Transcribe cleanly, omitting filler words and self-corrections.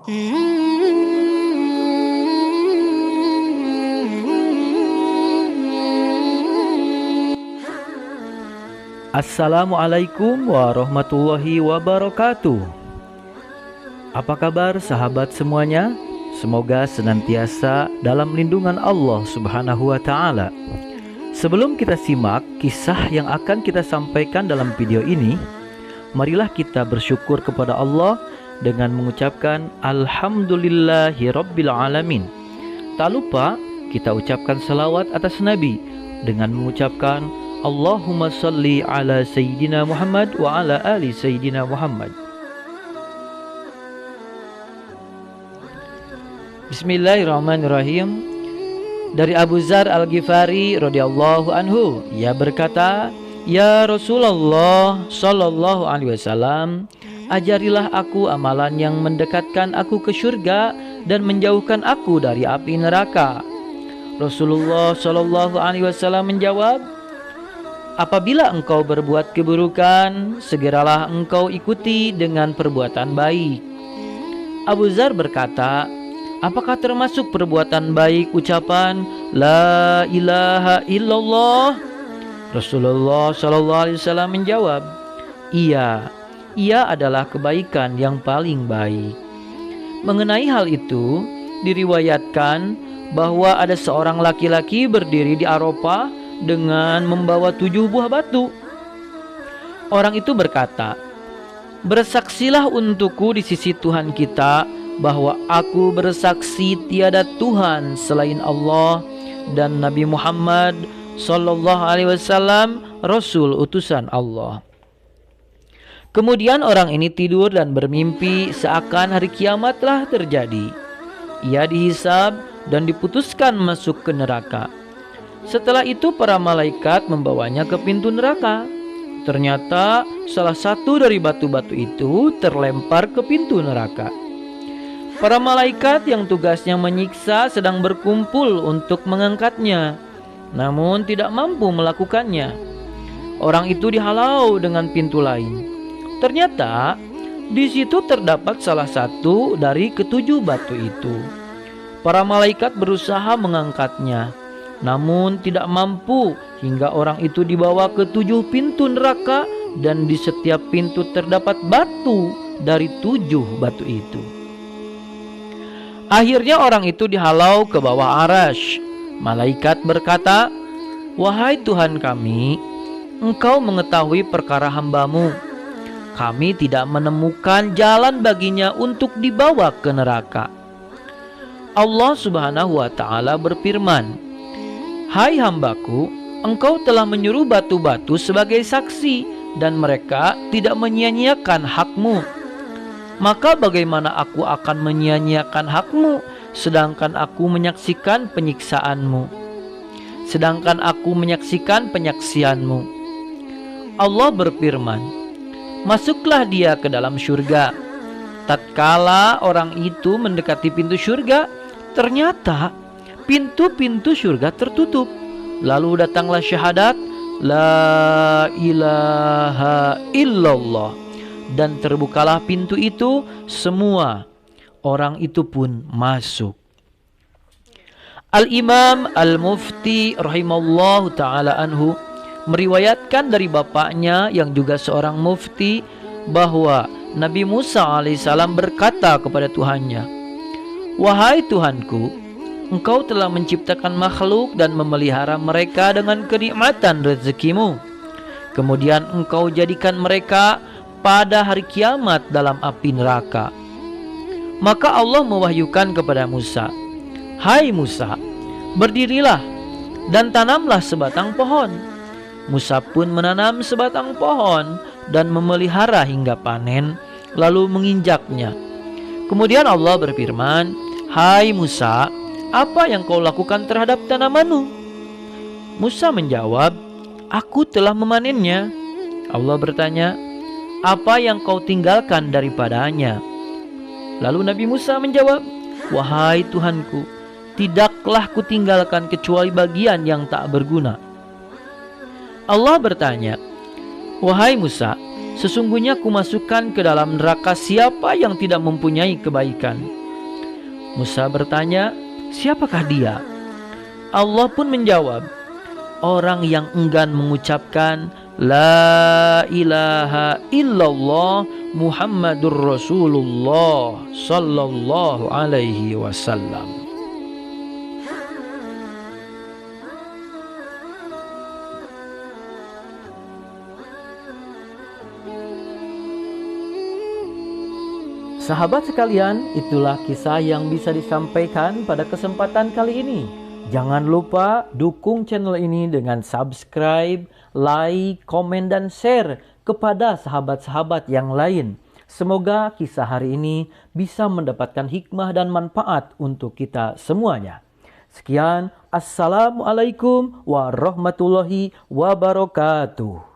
Assalamualaikum warahmatullahi wabarakatuh. Apa kabar sahabat semuanya? Semoga senantiasa dalam lindungan Allah Subhanahu wa Ta'ala. Sebelum kita simak kisah yang akan kita sampaikan dalam video ini, marilah kita bersyukur kepada Allah dengan mengucapkan Alhamdulillahirabbil alamin. Tak lupa kita ucapkan salawat atas Nabi dengan mengucapkan Allahumma salli ala Sayyidina Muhammad wa ala ali Sayyidina Muhammad. Bismillahirrahmanirrahim. Dari Abu Dzar Al-Ghifari radhiyallahu anhu, ia berkata, "Ya Rasulullah sallallahu alaihi wasallam, ajarilah aku amalan yang mendekatkan aku ke surga dan menjauhkan aku dari api neraka." Rasulullah sallallahu alaihi wasallam menjawab, "Apabila engkau berbuat keburukan, segeralah engkau ikuti dengan perbuatan baik." Abu Dzar berkata, "Apakah termasuk perbuatan baik ucapan La ilaha illallah?" Rasulullah SAW menjawab, "Iya, ia adalah kebaikan yang paling baik." Mengenai hal itu, diriwayatkan bahwa ada seorang laki-laki berdiri di Arafah dengan membawa 7 buah batu. Orang itu berkata, "Bersaksilah untukku di sisi Tuhan kita bahwa aku bersaksi tiada Tuhan selain Allah dan Nabi Muhammad sallallahu alaihi wasallam Rasul utusan Allah." Kemudian orang ini tidur dan bermimpi seakan hari kiamat telah terjadi. Ia dihisab dan diputuskan masuk ke neraka. Setelah itu para malaikat membawanya ke pintu neraka. Ternyata salah satu dari batu-batu itu terlempar ke pintu neraka. Para malaikat yang tugasnya menyiksa sedang berkumpul untuk mengangkatnya, namun tidak mampu melakukannya. Orang itu dihalau dengan pintu lain. Ternyata di situ terdapat salah satu dari ketujuh batu itu. Para malaikat berusaha mengangkatnya, namun tidak mampu, hingga orang itu dibawa ke 7 pintu neraka dan di setiap pintu terdapat batu dari 7 batu itu. Akhirnya orang itu dihalau ke bawah arasy. Malaikat berkata, "Wahai Tuhan kami, Engkau mengetahui perkara hamba-Mu. Kami tidak menemukan jalan baginya untuk dibawa ke neraka." Allah Subhanahu wa Ta'ala berfirman, "Hai hambaku, engkau telah menyuruh batu-batu sebagai saksi dan mereka tidak menyia-nyiakan hakmu. Maka bagaimana aku akan menyia-nyiakan hakmu sedangkan aku menyaksikan penyiksaanmu? Penyaksianmu." Allah berfirman, "Masuklah dia ke dalam surga." Tatkala orang itu mendekati pintu surga, ternyata pintu-pintu surga tertutup. Lalu datanglah syahadat La ilaha illallah, dan terbukalah pintu itu, semua orang itu pun masuk. Al-Imam Al-Mufti rahimallahu ta'ala anhu meriwayatkan dari bapaknya yang juga seorang mufti bahwa Nabi Musa alaihissalam berkata kepada Tuhannya, "Wahai Tuhanku, Engkau telah menciptakan makhluk dan memelihara mereka dengan kenikmatan rezekimu. Kemudian Engkau jadikan mereka pada hari kiamat dalam api neraka." Maka Allah mewahyukan kepada Musa, "Hai Musa, berdirilah dan tanamlah sebatang pohon." Musa pun menanam sebatang pohon dan memelihara hingga panen, lalu menginjaknya. Kemudian Allah berfirman, "Hai Musa, apa yang kau lakukan terhadap tanamanmu?" Musa menjawab, "Aku telah memanennya." Allah bertanya, "Apa yang kau tinggalkan daripadanya?" Lalu Nabi Musa menjawab, "Wahai Tuhanku, tidaklah kutinggalkan kecuali bagian yang tak berguna." Allah bertanya, "Wahai Musa, Sesungguhnya kumasukkan ke dalam neraka siapa yang tidak mempunyai kebaikan. Musa bertanya, siapakah dia? Allah pun menjawab, orang yang enggan mengucapkan La ilaha illallah Muhammadur Rasulullah sallallahu alaihi wasallam. Sahabat sekalian, itulah kisah yang bisa disampaikan pada kesempatan kali ini. Jangan lupa dukung channel ini dengan subscribe, like, komen, dan share kepada sahabat-sahabat yang lain. Semoga kisah hari ini bisa mendapatkan hikmah dan manfaat untuk kita semuanya. Sekian, Assalamualaikum warahmatullahi wabarakatuh.